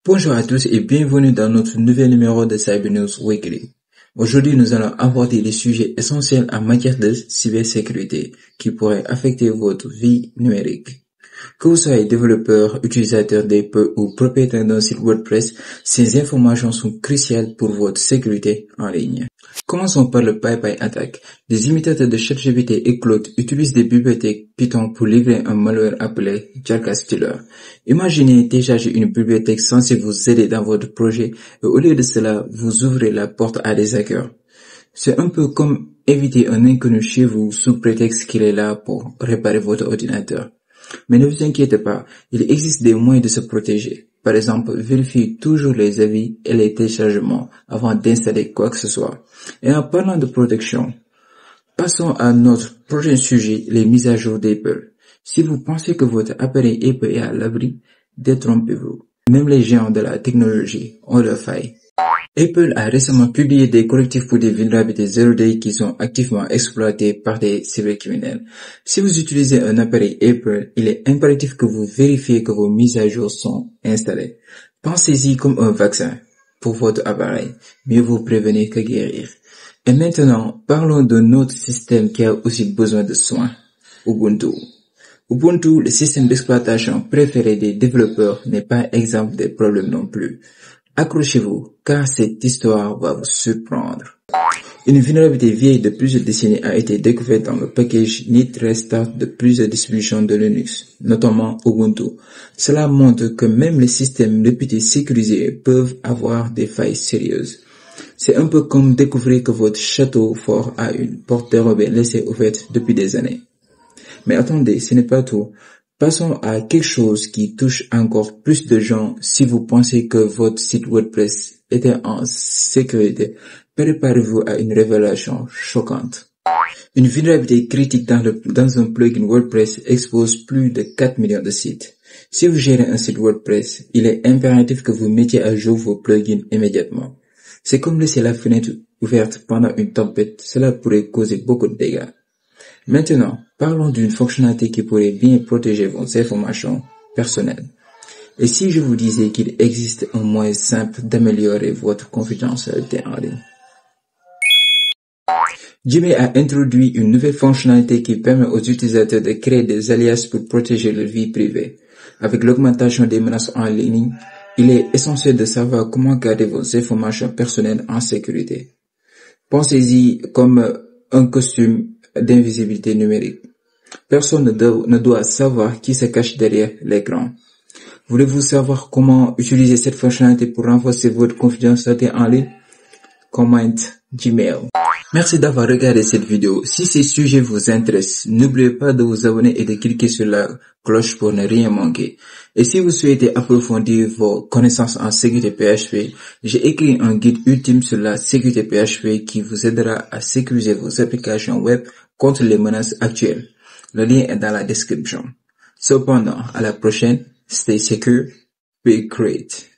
Bonjour à tous et bienvenue dans notre nouvel numéro de Cyber News Weekly. Aujourd'hui, nous allons aborder les sujets essentiels en matière de cybersécurité qui pourraient affecter votre vie numérique. Que vous soyez développeur, utilisateur d'Apple ou propriétaire d'un site WordPress, ces informations sont cruciales pour votre sécurité en ligne. Commençons par le PyPy attack. Des imitateurs de ChatGPT et Claude utilisent des bibliothèques Python pour livrer un malware appelé Jalkastiller. Imaginez télécharger une bibliothèque censée vous aider dans votre projet et au lieu de cela, vous ouvrez la porte à des hackers. C'est un peu comme inviter un inconnu chez vous sous prétexte qu'il est là pour réparer votre ordinateur. Mais ne vous inquiétez pas, il existe des moyens de se protéger. Par exemple, vérifiez toujours les avis et les téléchargements avant d'installer quoi que ce soit. Et en parlant de protection, passons à notre prochain sujet, les mises à jour d'Apple. Si vous pensez que votre appareil Apple est à l'abri, détrompez-vous. Même les géants de la technologie ont leurs failles. Apple a récemment publié des correctifs pour des vulnérabilités Zero Day qui sont activement exploitées par des cybercriminels. Si vous utilisez un appareil Apple, il est impératif que vous vérifiez que vos mises à jour sont installées. Pensez-y comme un vaccin pour votre appareil. Mieux vous prévenir que guérir. Et maintenant, parlons d'un autre système qui a aussi besoin de soins. Ubuntu. Ubuntu, le système d'exploitation préféré des développeurs, n'est pas exempt des problèmes non plus. Accrochez-vous, car cette histoire va vous surprendre. Une vulnérabilité vieille de plusieurs décennies a été découverte dans le package Git Restart de plusieurs distributions de Linux, notamment Ubuntu. Cela montre que même les systèmes réputés sécurisés peuvent avoir des failles sérieuses. C'est un peu comme découvrir que votre château fort a une porte dérobée laissée ouverte depuis des années. Mais attendez, ce n'est pas tout. Passons à quelque chose qui touche encore plus de gens. Si vous pensez que votre site WordPress était en sécurité, préparez-vous à une révélation choquante. Une vulnérabilité critique dans un plugin WordPress expose plus de 4 millions de sites. Si vous gérez un site WordPress, il est impératif que vous mettiez à jour vos plugins immédiatement. C'est comme laisser la fenêtre ouverte pendant une tempête, cela pourrait causer beaucoup de dégâts. Maintenant, parlons d'une fonctionnalité qui pourrait bien protéger vos informations personnelles. Et si je vous disais qu'il existe un moyen simple d'améliorer votre confidentialité en ligne? Gmail a introduit une nouvelle fonctionnalité qui permet aux utilisateurs de créer des alias pour protéger leur vie privée. Avec l'augmentation des menaces en ligne, il est essentiel de savoir comment garder vos informations personnelles en sécurité. Pensez-y comme un costume d'invisibilité numérique. Personne ne doit savoir qui se cache derrière l'écran. Voulez-vous savoir comment utiliser cette fonctionnalité pour renforcer votre confidentialité en ligne? Comment Gmail. Merci d'avoir regardé cette vidéo. Si ces sujets vous intéressent, n'oubliez pas de vous abonner et de cliquer sur la cloche pour ne rien manquer. Et si vous souhaitez approfondir vos connaissances en sécurité PHP, j'ai écrit un guide ultime sur la sécurité PHP qui vous aidera à sécuriser vos applications web contre les menaces actuelles. Le lien est dans la description. Cependant, à la prochaine, stay secure, be great.